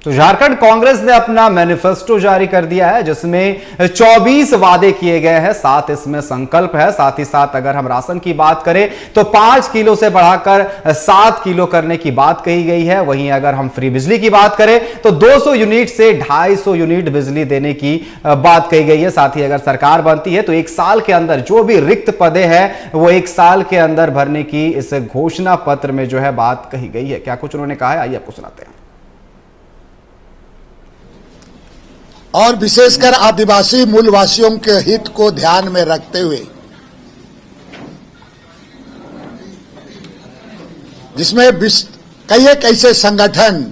तो झारखंड कांग्रेस ने अपना मैनिफेस्टो जारी कर दिया है, जिसमें 24 वादे किए गए हैं, 7 इसमें संकल्प है। साथ ही साथ अगर हम राशन की बात करें तो 5 किलो से बढ़ाकर 7 किलो करने की बात कही गई है। वहीं अगर हम फ्री बिजली की बात करें तो 200 यूनिट से 250 यूनिट बिजली देने की बात कही गई है। साथ ही अगर सरकार बनती है तो 1 साल के अंदर जो भी रिक्त पदे हैं वो 1 साल के अंदर भरने की इस घोषणा पत्र में जो है बात कही गई है। क्या कुछ उन्होंने कहा है, आइए आपको सुनाते हैं। और विशेषकर आदिवासी मूलवासियों के हित को ध्यान में रखते हुए, जिसमें कई ऐसे संगठन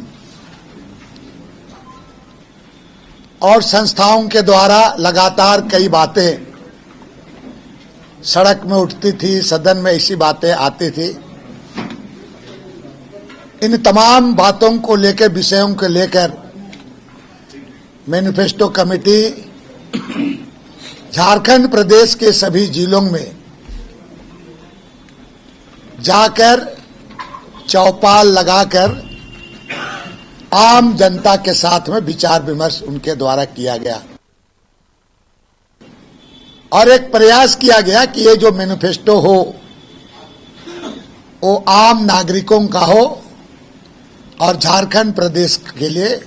और संस्थाओं के द्वारा लगातार कई बातें सड़क में उठती थी, सदन में ऐसी बातें आती थी। इन तमाम बातों को लेकर, विषयों को लेकर मैनिफेस्टो कमेटी झारखंड प्रदेश के सभी जिलों में जाकर चौपाल लगाकर आम जनता के साथ में विचार विमर्श उनके द्वारा किया गया और एक प्रयास किया गया कि ये जो मैनिफेस्टो हो वो आम नागरिकों का हो और झारखंड प्रदेश के लिए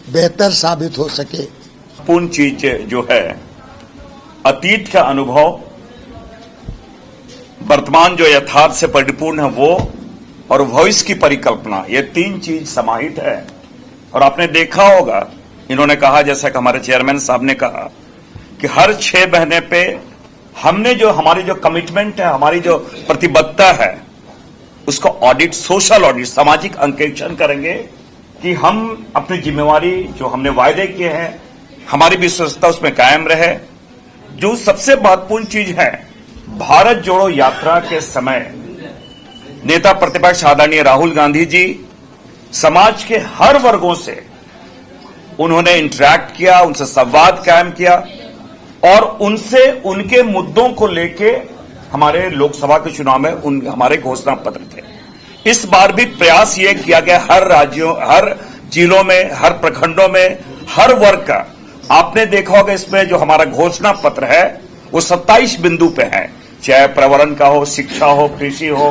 बेहतर साबित हो सके। पूर्ण चीज जो है अतीत का अनुभव, वर्तमान जो यथार्थ से परिपूर्ण है वो, और भविष्य की परिकल्पना, ये 3 चीज समाहित है। और आपने देखा होगा, इन्होंने कहा, जैसा कि हमारे चेयरमैन साहब ने कहा, कि हर 6 महीने पे हमने जो हमारी जो कमिटमेंट है, हमारी जो प्रतिबद्धता है, उसको ऑडिट, सोशल ऑडिट, सामाजिक अंकेक्षण करेंगे कि हम अपनी जिम्मेवारी जो हमने वायदे किए हैं, हमारी विश्वसनीयता उसमें कायम रहे। जो सबसे महत्वपूर्ण चीज है, भारत जोड़ो यात्रा के समय नेता प्रतिपक्ष आदरणीय राहुल गांधी जी समाज के हर वर्गों से उन्होंने इंटरैक्ट किया, उनसे संवाद कायम किया और उनसे उनके मुद्दों को लेके हमारे लोकसभा के चुनाव में हमारे घोषणा पत्र थे। इस बार भी प्रयास ये किया गया, हर राज्यों, हर जिलों में, हर प्रखंडों में, हर वर्ग का। आपने देखा होगा इसमें जो हमारा घोषणा पत्र है वो 27 बिंदु पे है, चाहे पर्यावरण का हो, शिक्षा हो, कृषि हो,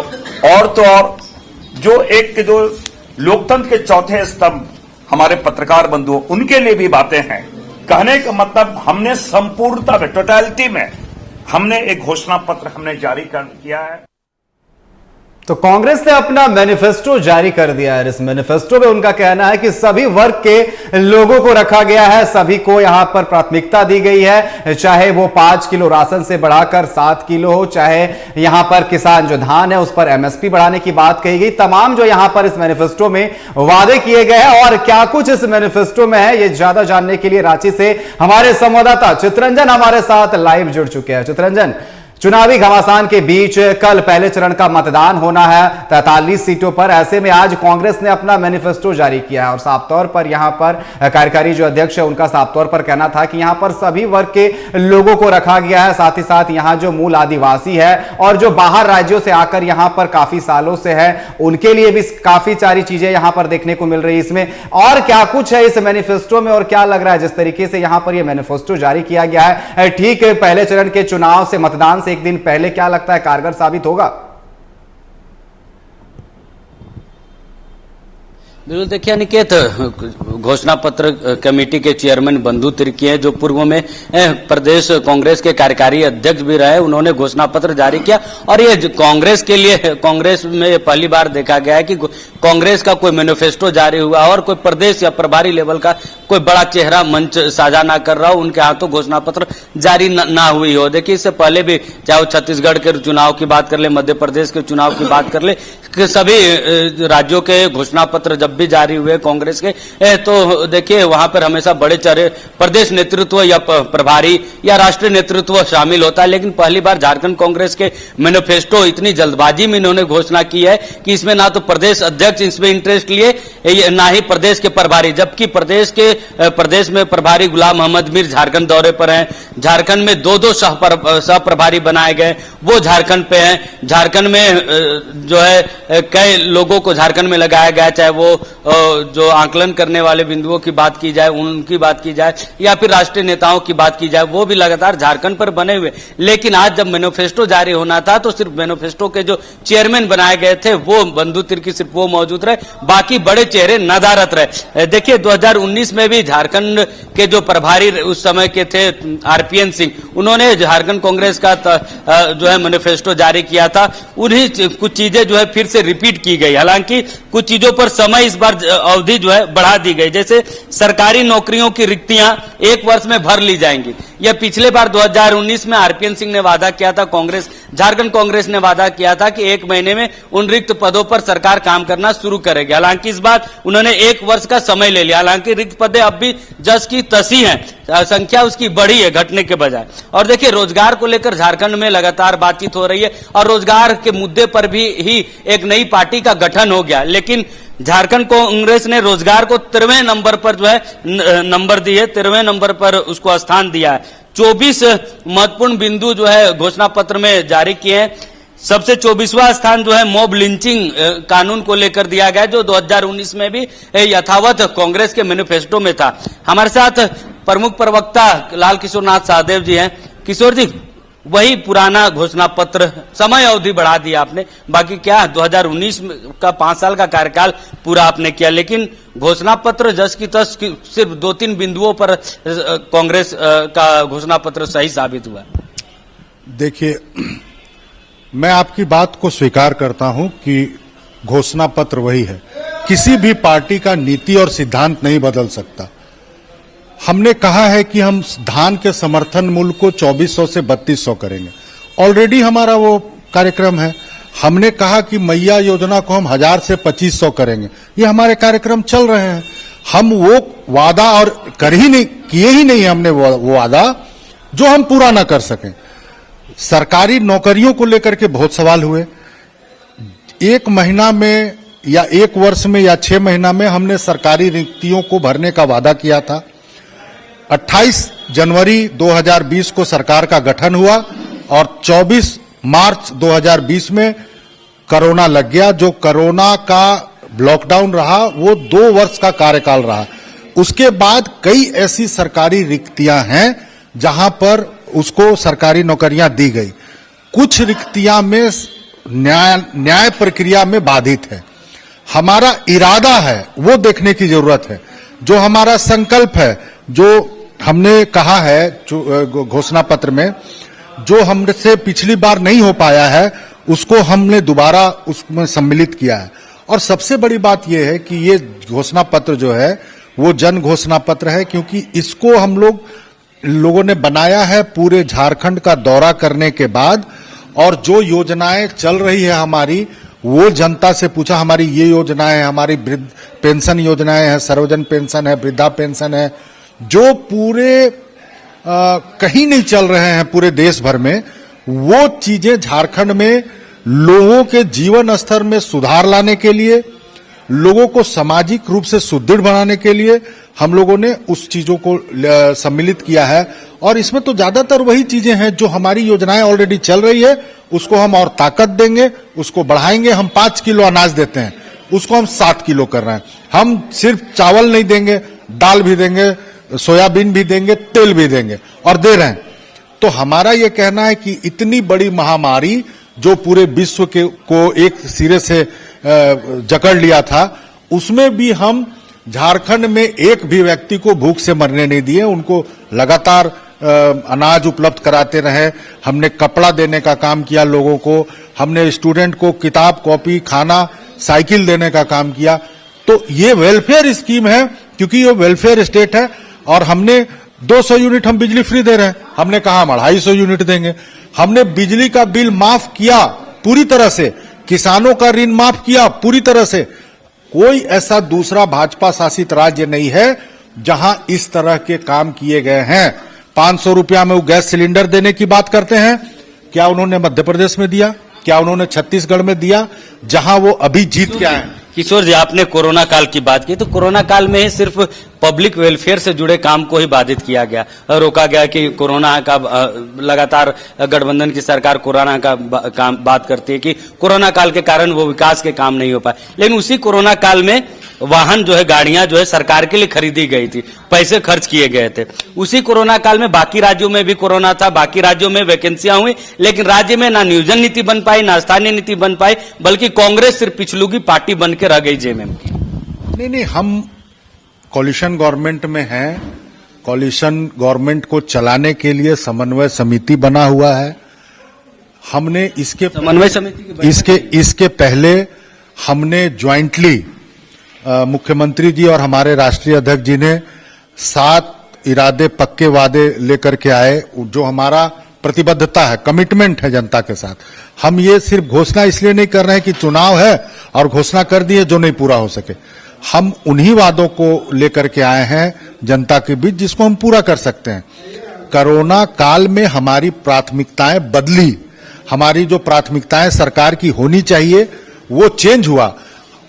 और तो और जो लोकतंत्र के चौथे स्तंभ हमारे पत्रकार बंधु, उनके लिए भी बातें हैं। कहने का मतलब हमने संपूर्णता में, टोटलिटी में हमने एक घोषणा पत्र हमने जारी किया है। तो कांग्रेस ने अपना मैनिफेस्टो जारी कर दिया है। इस मैनिफेस्टो में उनका कहना है कि सभी वर्ग के लोगों को रखा गया है, सभी को यहां पर प्राथमिकता दी गई है, चाहे वो 5 किलो राशन से बढ़ाकर 7 किलो हो, चाहे यहां पर किसान जो धान है उस पर एमएसपी बढ़ाने की बात कही गई। तमाम जो यहां पर इस मैनिफेस्टो में वादे किए गए हैं और क्या कुछ इस मैनिफेस्टो में है, ये ज्यादा जानने के लिए रांची से हमारे संवाददाता चित्ररंजन हमारे साथ लाइव जुड़ चुके हैं। चित्ररंजन, चुनावी घमासान के बीच कल पहले चरण का मतदान होना है 43 सीटों पर। ऐसे में आज कांग्रेस ने अपना मैनिफेस्टो जारी किया है और साफ तौर पर यहां पर कार्यकारी जो अध्यक्ष है उनका साफ तौर पर कहना था कि यहां पर सभी वर्ग के लोगों को रखा गया है। साथ ही साथ यहां जो मूल आदिवासी है और जो बाहर राज्यों से आकर यहां पर काफी सालों से है, उनके लिए भी काफी सारी चीजें यहां पर देखने को मिल रही है। इसमें और क्या कुछ है इस मैनिफेस्टो में और क्या लग रहा है जिस तरीके से यहां पर यह मैनिफेस्टो जारी किया गया है, ठीक पहले चरण के चुनाव से, मतदान से एक दिन पहले, क्या लगता है कारगर साबित होगा? बिल्कुल, देखिए अनिकेत, घोषणा पत्र कमेटी के चेयरमैन बंधु तिर्की हैं, जो पूर्व में प्रदेश कांग्रेस के कार्यकारी अध्यक्ष भी रहे, उन्होंने घोषणा पत्र जारी किया। और ये कांग्रेस के लिए, कांग्रेस में पहली बार देखा गया है कि कांग्रेस का कोई मैनिफेस्टो जारी हुआ और कोई प्रदेश या प्रभारी लेवल का कोई बड़ा चेहरा मंच साझा ना कर रहा हो, उनके हाथों घोषणा पत्र जारी ना हुई हो। देखिए, इससे पहले भी चाहे वो छत्तीसगढ़ के चुनाव की बात कर ले, मध्य प्रदेश के चुनाव की बात कर ले, कि सभी राज्यों के घोषणा पत्र जब भी जारी हुए कांग्रेस के, तो देखिए वहां पर हमेशा बड़े चेहरे, प्रदेश नेतृत्व या प्रभारी या राष्ट्रीय नेतृत्व शामिल होता है। लेकिन पहली बार झारखंड कांग्रेस के मैनिफेस्टो इतनी जल्दबाजी में इन्होंने घोषणा की है कि इसमें ना तो प्रदेश अध्यक्ष इसमें इंटरेस्ट लिए, ना ही प्रदेश के प्रभारी, जबकि प्रदेश में प्रभारी गुलाम मोहम्मद मीर झारखंड दौरे पर हैं। झारखंड में 2-2 सह प्रभारी बनाए गए, वो झारखंड पे हैं। झारखंड में जो है कई लोगों को झारखंड में लगाया गया, चाहे वो जो आंकलन करने वाले बिंदुओं की बात की जाए, उनकी बात की जाए, या फिर राष्ट्रीय नेताओं की बात की जाए, वो भी लगातार झारखंड पर बने हुए। लेकिन आज जब मैनिफेस्टो जारी होना था तो सिर्फ मैनिफेस्टो के जो चेयरमैन बनाए गए थे वो बंधु तिर्की सिर्फ वो मौजूद रहे, बाकी बड़े चेहरे नदारत रहे। देखिए 2019 में भी झारखंड के जो प्रभारी उस समय के थे आरपीएन सिंह, उन्होंने झारखंड कांग्रेस का जो है मैनिफेस्टो जारी किया था। उन्हीं कुछ चीजें जो है फिर से रिपीट की गई, हालांकि कुछ चीजों पर समय इस बार अवधि जो है बढ़ा दी गई। जैसे सरकारी नौकरियों की रिक्तियां 1 वर्ष में भर ली जाएंगी। यह पिछले बार 2019 में आरपीएन सिंह ने वादा किया था, झारखंड कांग्रेस ने वादा किया था कि 1 महीने में उन रिक्त पदों पर सरकार काम करना शुरू करेगी। हालांकि इस बार उन्होंने 1 वर्ष का समय ले लिया। हालांकि रिक्त पदें अब भी जस की तसी हैं, संख्या उसकी बढ़ी है घटने के बजाय। और देखिए रोजगार को लेकर झारखंड में लगातार बातचीत हो रही है और रोजगार के मुद्दे पर भी ही एक नई पार्टी का गठन हो गया। लेकिन झारखंड कांग्रेस ने रोजगार को 13वें नंबर पर जो है नंबर दिए, 13वें नंबर पर उसको स्थान दिया है। 24 महत्वपूर्ण बिंदु जो है घोषणा पत्र में जारी किए हैं। सबसे 24वां स्थान जो है मॉब लिंचिंग कानून को लेकर दिया गया, जो 2019 में भी यथावत कांग्रेस के मैनिफेस्टो में था। हमारे साथ प्रमुख प्रवक्ता लाल किशोर नाथ सहदेव जी हैं। किशोर जी, वही पुराना घोषणा पत्र, समय अवधि बढ़ा दिया आपने, बाकी क्या 2019 का 5 साल का कार्यकाल पूरा आपने किया, लेकिन घोषणा पत्र जस की तस सिर्फ 2-3 बिंदुओं पर कांग्रेस का घोषणा पत्र सही साबित हुआ। देखिए, मैं आपकी बात को स्वीकार करता हूं कि घोषणा पत्र वही है। किसी भी पार्टी का नीति और सिद्धांत नहीं बदल सकता। हमने कहा है कि हम धान के समर्थन मूल्य को 2400 से 3200 करेंगे, ऑलरेडी हमारा वो कार्यक्रम है। हमने कहा कि मैया योजना को हम 1000 से 2500 करेंगे, ये हमारे कार्यक्रम चल रहे हैं। हम वो वादा और किए ही नहीं हमने वो वादा जो हम पूरा ना कर सकें। सरकारी नौकरियों को लेकर के बहुत सवाल हुए। 1 महीना में या 1 वर्ष में या 6 महीना में हमने सरकारी रिक्तियों को भरने का वादा किया था। 28 जनवरी 2020 को सरकार का गठन हुआ और 24 मार्च 2020 में कोरोना लग गया। जो कोरोना का लॉकडाउन रहा वो 2 वर्ष का कार्यकाल रहा। उसके बाद कई ऐसी सरकारी रिक्तियां हैं जहां पर उसको सरकारी नौकरियां दी गई। कुछ रिक्तियां में न्याय प्रक्रिया में बाधित है। हमारा इरादा है वो देखने की जरूरत है। जो हमारा संकल्प है, जो हमने कहा है घोषणा पत्र में, जो हमसे पिछली बार नहीं हो पाया है उसको हमने दोबारा उसमें सम्मिलित किया है। और सबसे बड़ी बात यह है कि ये घोषणा पत्र जो है वो जन घोषणा पत्र है, क्योंकि इसको हम लोगों ने बनाया है पूरे झारखंड का दौरा करने के बाद। और जो योजनाएं चल रही है हमारी, वो जनता से पूछा। हमारी ये योजनाएं हैं, हमारी वृद्ध पेंशन योजनाएं हैं, सर्वजन पेंशन है, वृद्धा पेंशन है, जो पूरे कहीं नहीं चल रहे हैं पूरे देश भर में। वो चीजें झारखंड में लोगों के जीवन स्तर में सुधार लाने के लिए, लोगों को सामाजिक रूप से सुदृढ़ बनाने के लिए हम लोगों ने उस चीजों को सम्मिलित किया है। और इसमें तो ज्यादातर वही चीजें हैं जो हमारी योजनाएं ऑलरेडी चल रही है, उसको हम और ताकत देंगे, उसको बढ़ाएंगे। हम 5 किलो अनाज देते हैं, उसको हम 7 किलो कर रहे हैं। हम सिर्फ चावल नहीं देंगे, दाल भी देंगे, सोयाबीन भी देंगे, तेल भी देंगे और दे रहे हैं। तो हमारा ये कहना है कि इतनी बड़ी महामारी जो पूरे विश्व को एक सिरे से जकड़ लिया था, उसमें भी हम झारखंड में एक भी व्यक्ति को भूख से मरने नहीं दिए। उनको लगातार अनाज उपलब्ध कराते रहे। हमने कपड़ा देने का काम किया लोगों को, हमने स्टूडेंट को किताब, कॉपी, खाना, साइकिल देने का काम किया। तो ये वेलफेयर स्कीम है, क्योंकि ये वेलफेयर स्टेट है। और हमने 200 यूनिट हम बिजली फ्री दे रहे हैं, हमने कहा हम 250 यूनिट देंगे। हमने बिजली का बिल माफ किया पूरी तरह से, किसानों का ऋण माफ किया पूरी तरह से। कोई ऐसा दूसरा भाजपा शासित राज्य नहीं है जहां इस तरह के काम किए गए हैं। 500 रुपया में वो गैस सिलेंडर देने की बात करते हैं, क्या उन्होंने मध्य प्रदेश में दिया? क्या उन्होंने छत्तीसगढ़ में दिया, जहां वो अभी जीत के आए? किशोर जी, आपने कोरोना काल की बात की, तो कोरोना काल में ही सिर्फ पब्लिक वेलफेयर से जुड़े काम को ही बाधित किया गया, रोका गया कि कोरोना का लगातार गठबंधन की सरकार कोरोना का काम बात करती है कि कोरोना काल के कारण वो विकास के काम नहीं हो पाए। लेकिन उसी कोरोना काल में वाहन जो है, गाड़ियां जो है सरकार के लिए खरीदी गई थी, पैसे खर्च किए गए थे। उसी कोरोना काल में बाकी राज्यों में भी कोरोना था, बाकी राज्यों में वैकेंसियां हुई, लेकिन राज्य में ना नियोजन नीति बन पाई, ना स्थानीय नीति बन पाई, बल्कि कांग्रेस सिर्फ पिछलू की पार्टी बन के रह गई जेएमएम की। नहीं, हम कॉलिशन गवर्नमेंट में हैं। कॉलिशन गवर्नमेंट को चलाने के लिए समन्वय समिति बना हुआ है। हमने समन्वय समिति इसके पहले हमने ज्वाइंटली मुख्यमंत्री जी और हमारे राष्ट्रीय अध्यक्ष जी ने 7 इरादे पक्के वादे लेकर के आए, जो हमारा प्रतिबद्धता है, कमिटमेंट है जनता के साथ। हम ये सिर्फ घोषणा इसलिए नहीं कर रहे हैं कि चुनाव है और घोषणा कर दिए जो नहीं पूरा हो सके। हम उन्हीं वादों को लेकर के आए हैं जनता के बीच जिसको हम पूरा कर सकते हैं। कोरोना काल में हमारी प्राथमिकताएं बदली, हमारी जो प्राथमिकताएं सरकार की होनी चाहिए वो चेंज हुआ।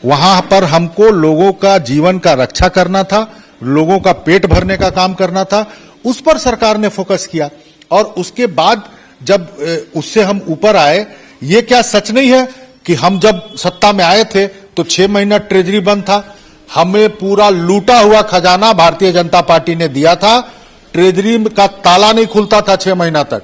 वहां पर हमको लोगों का जीवन का रक्षा करना था, लोगों का पेट भरने का काम करना था, उस पर सरकार ने फोकस किया। और उसके बाद जब उससे हम ऊपर आए, ये क्या सच नहीं है कि हम जब सत्ता में आए थे तो 6 महीना ट्रेजरी बंद था, हमें पूरा लूटा हुआ खजाना भारतीय जनता पार्टी ने दिया था, ट्रेजरी का ताला नहीं खुलता था 6 महीना तक,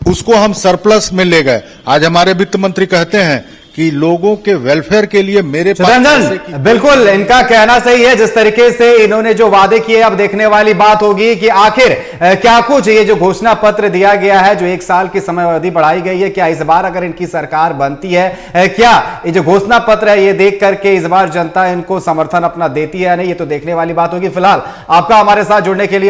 उसको हम सरप्लस में ले गए। आज हमारे वित्त मंत्री कहते हैं कि लोगों के वेलफेयर के लिए मेरे पास बिल्कुल इनका कहना सही है। जिस तरीके से इन्होंने जो वादे किए, अब देखने वाली बात होगी कि आखिर क्या कुछ ये जो घोषणा पत्र दिया गया है, जो 1 साल की समय अवधि बढ़ाई गई है, क्या इस बार अगर इनकी सरकार बनती है, क्या ये जो घोषणा पत्र है ये देख करके इस बार जनता इनको समर्थन अपना देती है या नहीं, ये तो देखने वाली बात होगी। फिलहाल आपका हमारे साथ जुड़ने के लिए